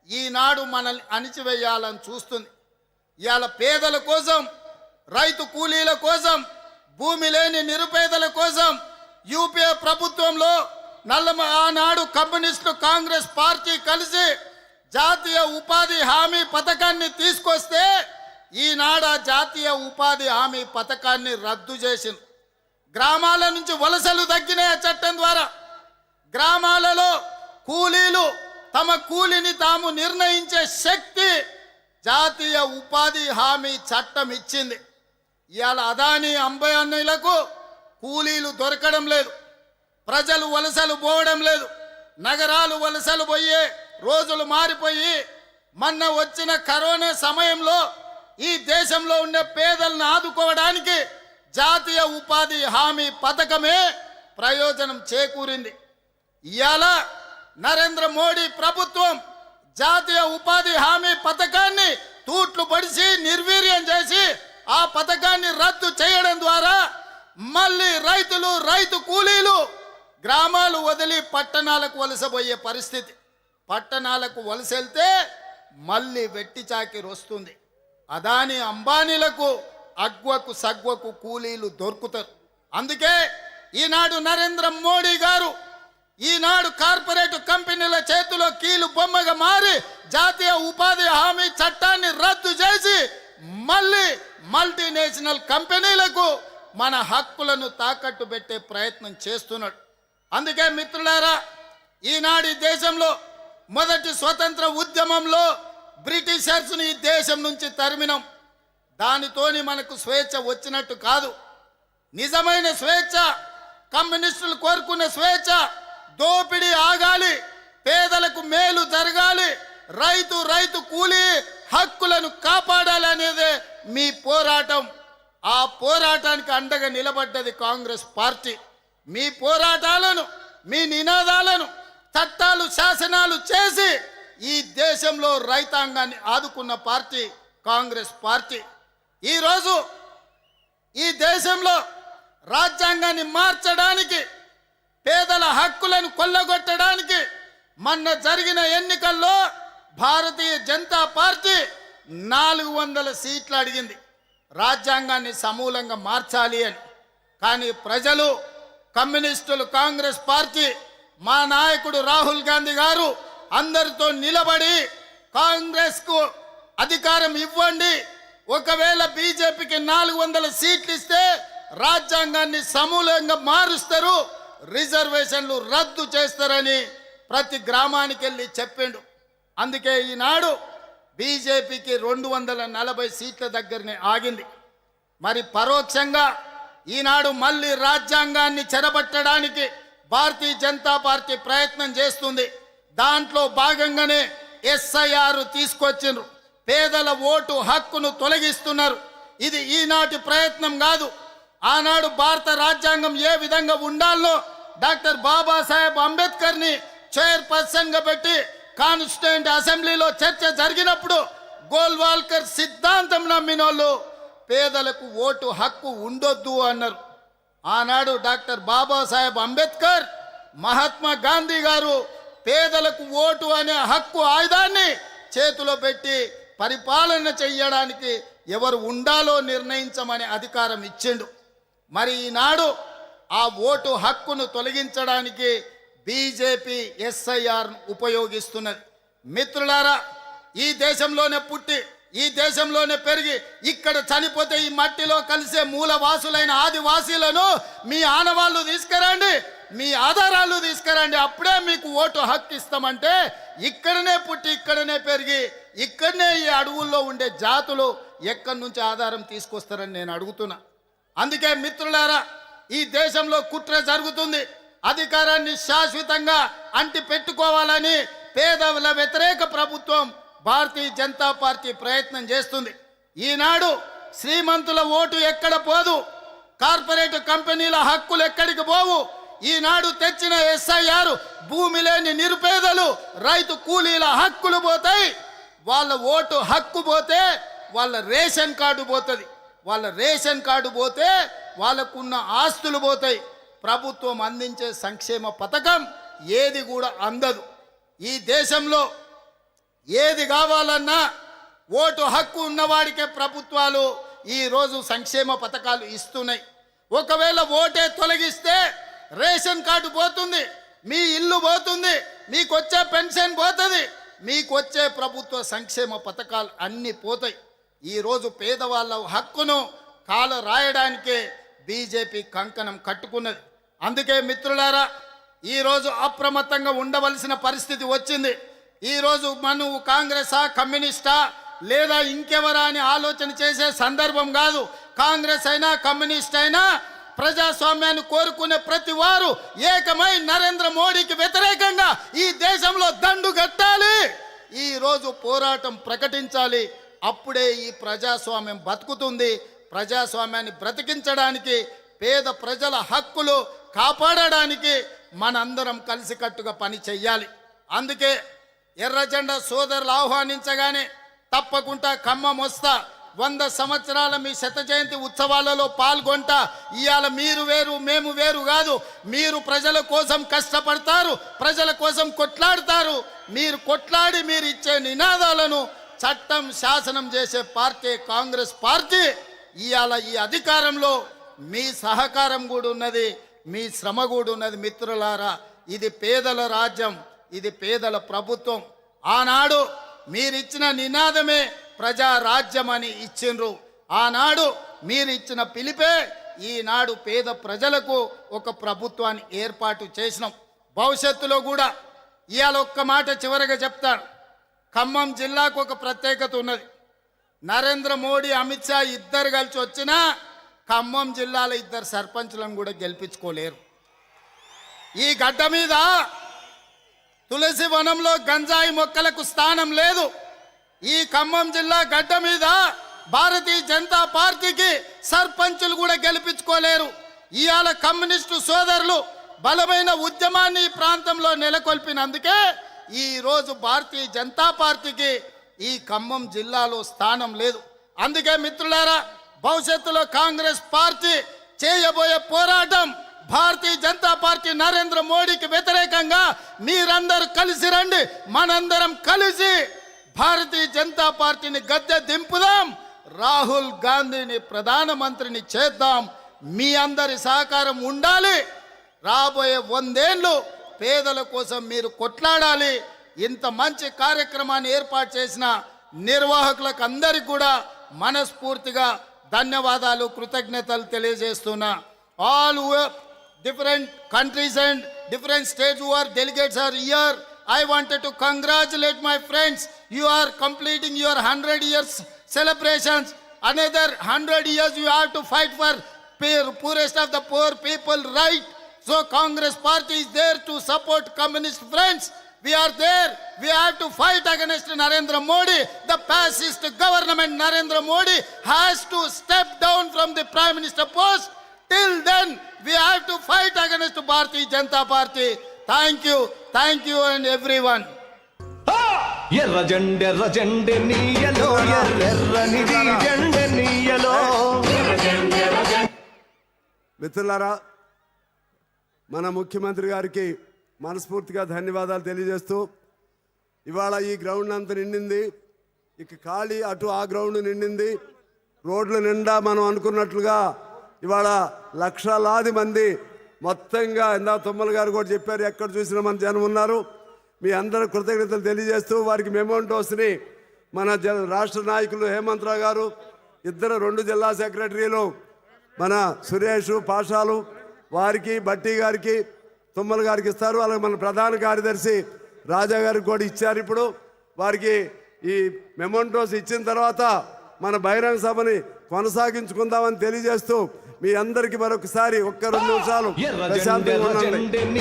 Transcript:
ఈనాడు మనల్ని అణిచివేయాలని చూస్తుంది. ఇవాళ పేదల కోసం, రైతు కూలీల కోసం, భూమి లేని నిరుపేదల కోసం యూపీఏ ప్రభుత్వంలో ఆనాడు కమ్యూనిస్టు కాంగ్రెస్ పార్టీ కలిసి జాతీయ ఉపాధి హామీ పథకాన్ని తీసుకొస్తే ఈనాడు ఆ జాతీయ ఉపాధి హామీ పథకాన్ని రద్దు చేసింది. గ్రామాల నుంచి వలసలు తగ్గినాయి. చట్టం ద్వారా గ్రామాలలో కూలీలు తమ కూలిని తాము నిర్ణయించే శక్తి జాతీయ ఉపాధి హామీ చట్టం ఇచ్చింది. ఇవాళ అదానీ అంబానీలకు కూలీలు దొరకడం లేదు, ప్రజలు వలసలు పోవడం లేదు, నగరాలు వలసలు పోయే రోజులు మారిపోయి మొన్న వచ్చిన కరోనా సమయంలో ఈ దేశంలో ఉండే పేదలను ఆదుకోవడానికి జాతీయ ఉపాధి హామీ పథకమే ప్రయోజనం చేకూరింది. ఇవాళ నరేంద్ర మోడీ ప్రభుత్వం జాతీయ ఉపాధి హామీ పథకాన్ని తూట్లు పడిచి నిర్వీర్యం చేసి ఆ పథకాన్ని రద్దు చేయడం ద్వారా మళ్ళీ రైతులు, రైతు కూలీలు గ్రామాలు వదిలి పట్టణాలకు వలసపోయే పరిస్థితి. పట్టణాలకు వలసెళ్తే మళ్ళీ వెట్టి చాకిరి వస్తుంది. అదానీ అంబానీలకు అగ్వకు సగ్వకు కూలీలు దొరుకుతారు. అందుకే ఈనాడు నరేంద్ర మోడీ గారు ఈనాడు కార్పొరేట్ కంపెనీల చేతిలో కీలు బొమ్మగా మారి జాతీయ ఉపాధి హామీ చట్టాన్ని రద్దు చేసి మళ్ళీ మల్టీనేషనల్ కంపెనీలకు మన హక్కులను తాకట్టు పెట్టే ప్రయత్నం చేస్తున్నాడు. అందుకే మిత్రులారా, ఈనాడు ఈ దేశంలో మొదటి స్వతంత్ర ఉద్యమంలో బ్రిటిషర్స్ని ఈ దేశం నుంచి తరిమినాం. దానితోని మనకు స్వేచ్ఛ వచ్చినట్టు కాదు. నిజమైన స్వేచ్ఛ, కమ్యూనిస్టులు కోరుకున్న స్వేచ్ఛ, దోపిడీ ఆగాలి, పేదలకు మేలు జరగాలి, రైతు కూలీ హక్కులను కాపాడాలి అనేదే మీ పోరాటం. ఆ పోరాటానికి అండగా నిలబడ్డది కాంగ్రెస్ పార్టీ. మీ పోరాటాలను, మీ నినాదాలను చట్టాలు, శాసనాలు చేసి ఈ దేశంలో రైతాంగాన్ని ఆదుకున్న పార్టీ కాంగ్రెస్ పార్టీ. ఈరోజు ఈ దేశంలో రాజ్యాంగాన్ని మార్చడానికి, పేదల హక్కులను కొల్లగొట్టడానికి మొన్న జరిగిన ఎన్నికల్లో భారతీయ జనతా పార్టీ 400 సీట్లు అడిగింది రాజ్యాంగాన్ని సమూలంగా మార్చాలి అని. కానీ ప్రజలు, కమ్యూనిస్టులు, కాంగ్రెస్ పార్టీ, మా నాయకుడు రాహుల్ గాంధీ గారు అందరితో నిలబడి కాంగ్రెస్కు అధికారం ఇవ్వండి, ఒకవేళ బీజేపీకి 400 సీట్లు ఇస్తే రాజ్యాంగాన్ని సమూలంగా మారుస్తారు, రిజర్వేషన్లు రద్దు చేస్తారని ప్రతి గ్రామానికి వెళ్ళి చెప్పిండు. అందుకే ఈనాడు బీజేపీకి 240 సీట్ల దగ్గరనే ఆగింది. మరి పరోక్షంగా ఈనాడు మళ్ళీ రాజ్యాంగాన్ని చెరబట్టడానికి భారతీయ జనతా పార్టీ ప్రయత్నం చేస్తుంది. దాంట్లో భాగంగానే ఎస్ఐఆర్ తీసుకొచ్చిండ్రు. పేదల ఓటు హక్కును తొలగిస్తున్నారు. ఇది ఈనాటి ప్రయత్నం కాదు. ఆనాడు భారత రాజ్యాంగం ఏ విధంగా ఉండాలో డాక్టర్ బాబాసాహెబ్ అంబేద్కర్ని చైర్పర్సన్గా పెట్టి కాన్స్టిట్యూయెంట్ అసెంబ్లీలో చర్చ జరిగినప్పుడు గోల్వాల్కర్ సిద్ధాంతం నమ్మినోళ్ళు పేదలకు ఓటు హక్కు ఉండొద్దు అన్నారు. ఆనాడు డాక్టర్ బాబాసాహెబ్ అంబేద్కర్, మహాత్మా గాంధీ గారు పేదలకు ఓటు అనే హక్కు ఆయుధాన్ని చేతిలో పెట్టి పరిపాలన చెయ్యడానికి ఎవరు ఉండాలో నిర్ణయించమనే అధికారం ఇచ్చిండు. మరి ఈనాడు ఆ ఓటు హక్కును తొలగించడానికి బీజేపీ ఎస్ఐఆర్ ఉపయోగిస్తున్నది. మిత్రులారా, ఈ దేశంలోనే పుట్టి, ఈ దేశంలోనే పెరిగి, ఇక్కడ చనిపోతే ఈ మట్టిలో కలిసే మూలవాసులైన ఆదివాసీలను మీ ఆనవాళ్ళు తీసుకురండి, మీ ఆధారాలు తీసుకురండి, అప్పుడే మీకు ఓటు హక్కు ఇస్తామంటే ఇక్కడనే పుట్టి, ఇక్కడనే పెరిగి, ఇక్కడనే ఈ అడవుల్లో ఉండే జాతులు ఎక్కడి నుంచి ఆధారం తీసుకొస్తారని నేను అడుగుతున్నా. అందుకే మిత్రులారా, ఈ దేశంలో కుట్ర జరుగుతుంది. అధికారాన్ని శాశ్వతంగా అంటి పెట్టుకోవాలని పేదల వ్యతిరేక ప్రభుత్వం భారతీయ జనతా పార్టీ ప్రయత్నం చేస్తుంది. ఈనాడు శ్రీమంతుల ఓటు ఎక్కడ పోదు, కార్పొరేట్ కంపెనీల హక్కులు ఎక్కడికి పోవు. ఈనాడు తెచ్చిన ఎస్ఐఆర్ భూమి లేని నిరుపేదలు, రైతు కూలీల హక్కులు పోతాయి. వాళ్ళ ఓటు హక్కు పోతే వాళ్ళ రేషన్ కార్డు పోతుంది. వాళ్ళ రేషన్ కార్డు పోతే వాళ్ళకున్న ఆస్తులు పోతాయి. ప్రభుత్వం అందించే సంక్షేమ పథకం ఏది కూడా అందదు. ఈ దేశంలో ఏది కావాలన్నా ఓటు హక్కు ఉన్నవాడికే ప్రభుత్వాలు ఈరోజు సంక్షేమ పథకాలు ఇస్తున్నాయి. ఒకవేళ ఓటే తొలగిస్తే రేషన్ కార్డు పోతుంది, మీ ఇల్లు పోతుంది, మీకు వచ్చే పెన్షన్ పోతుంది, మీకు వచ్చే ప్రభుత్వ సంక్షేమ పథకాలు అన్నీ పోతాయి. ఈరోజు పేదవాళ్ళ హక్కును కాల రాయడానికే బీజేపీ కంకణం కట్టుకున్నది. అందుకే మిత్రులారా, ఈరోజు అప్రమత్తంగా ఉండవలసిన పరిస్థితి వచ్చింది. ఈరోజు నువ్వు కాంగ్రెసా కమ్యూనిస్టా లేదా ఇంకెవరా అని ఆలోచన చేసే సందర్భం కాదు. కాంగ్రెస్ అయినా కమ్యూనిస్ట్ అయినా ప్రజాస్వామ్యాన్ని కోరుకునే ప్రతి వారు ఏకమై నరేంద్ర మోడీకి వ్యతిరేకంగా ఈ దేశంలో దండు కట్టాలి. ఈరోజు పోరాటం ప్రకటించాలి. అప్పుడే ఈ ప్రజాస్వామ్యం బతుకుతుంది. ప్రజాస్వామ్యాన్ని బ్రతికించడానికి, పేద ప్రజల హక్కులు కాపాడడానికి మనందరం కలిసికట్టుగా పని చెయ్యాలి. అందుకే ఎర్రజెండా సోదరులు ఆహ్వానించగానే తప్పకుండా ఖమ్మం వస్తా, 100 సంవత్సరాల మీ శత జయంతి ఉత్సవాలలో పాల్గొంటా. ఇవాళ మీరు వేరు మేము వేరు కాదు. మీరు ప్రజల కోసం కష్టపడతారు, ప్రజల కోసం కొట్లాడతారు. మీరు కొట్లాడి మీరు ఇచ్చే నినాదాలను చట్టం శాసనం చేసే పార్టీ కాంగ్రెస్ పార్టీ. ఇవాళ ఈ అధికారంలో మీ సహకారం కూడా ఉన్నది, మీ శ్రమ కూడా ఉన్నది. మిత్రులారా, ఇది పేదల రాజ్యం, ఇది పేదల ప్రభుత్వం. ఆనాడు మీరిచ్చిన నినాదమే ప్రజా రాజ్యం అని ఇచ్చిండ్రు. ఆనాడు మీరు ఇచ్చిన పిలిపే ఈనాడు పేద ప్రజలకు ఒక ప్రభుత్వాన్ని ఏర్పాటు చేసినాం. భవిష్యత్తులో కూడా ఇవాళ ఒక్క మాట చివరిగా చెప్తాను. ఖమ్మం జిల్లాకు ఒక ప్రత్యేకత ఉన్నది. నరేంద్ర మోడీ అమిత్ షా ఇద్దరు కలిసి వచ్చినా ఖమ్మం జిల్లాలో 2 సర్పంచులను కూడా గెలిపించుకోలేరు. ఈ గడ్డ మీద తులసి వనంలో గంజాయి మొక్కలకు స్థానం లేదు. ఈ ఖమ్మం జిల్లా గడ్డ మీద భారతీయ జనతా పార్టీకి సర్పంచులు కూడా గెలిపించుకోలేరు. ఇవాళ కమ్యూనిస్టు సోదరులు బలమైన ఉద్యమాన్ని ఈ ప్రాంతంలో నెలకొల్పినందుకే ఈరోజు భారతీయ జనతా పార్టీకి ఈ ఖమ్మం జిల్లాలో స్థానం లేదు. అందుకే మిత్రులారా, భవిష్యత్తులో కాంగ్రెస్ పార్టీ చేయబోయే పోరాటం భారతీయ జనతా పార్టీ నరేంద్ర మోడీకి వ్యతిరేకంగా మీరందరూ కలిసి రండి. మనందరం కలిసి భారతీయ జనతా పార్టీని గద్దె దింపుదాం, రాహుల్ గాంధీని ప్రధానమంత్రిని చేద్దాం. మీ అందరి సహకారం ఉండాలి. రాబోయే 100 ఏళ్ళు పేదల కోసం మీరు కొట్లాడాలి. ఇంత మంచి కార్యక్రమాన్ని ఏర్పాటు చేసిన నిర్వాహకులకు అందరికీ కూడా మనస్ఫూర్తిగా ధన్యవాదాలు, కృతజ్ఞతలు తెలియజేస్తున్నా. All different countries and different states who are delegates are here. I wanted to congratulate my friends. You are completing your 100 years celebrations. Another 100 years you have to fight for poorest of the poor people, right? So Congress party is there to support communist friends. We are there. We have to fight against Narendra Modi. The fascist government Narendra Modi has to step down from the prime minister post. Till then, we have to fight against Bharatiya Janata Party. Thank you and everyone. ఎర్ర జెండె నీయలో ఎర్రనిది జెండె నీయలో. మిత్రులారా, మన ముఖ్యమంత్రి గారికి మనస్ఫూర్తిగా ధన్యవాదాలు తెలియజేస్తూ, ఇవాళ ఈ గ్రౌండ్ అంతా నిండింది. ఇక ఖాళీ అటు ఆ గ్రౌండ్ నిండింది. రోడ్ల నిండా మనం అనుకున్నట్లుగా ఇవాళ లక్షలాది మంది మొత్తంగా ఇందా తుమ్మల గారు కూడా చెప్పారు, ఎక్కడ చూసినా మన జనం ఉన్నారు. మీ అందరూ కృతజ్ఞతలు తెలియజేస్తూ వారికి మెమోంటోస్ని మన రాష్ట్ర నాయకులు హేమంత్ రావు గారు, 2 జిల్లా సెక్రటరీలు మన సురేష్ పాషాలు వారికి, బట్టి గారికి, తుమ్మల గారికి ఇస్తారు. అలాగే మన ప్రధాన కార్యదర్శి రాజా గారికి కూడా ఇచ్చారు. ఇప్పుడు వారికి ఈ మెమోంటోస్ ఇచ్చిన తర్వాత మన బహిరంగ సభని కొనసాగించుకుందామని తెలియజేస్తూ మీ అందరికి మరొకసారి 1-2 నిమిషాలు ప్రశాంతంగా ఉండండి.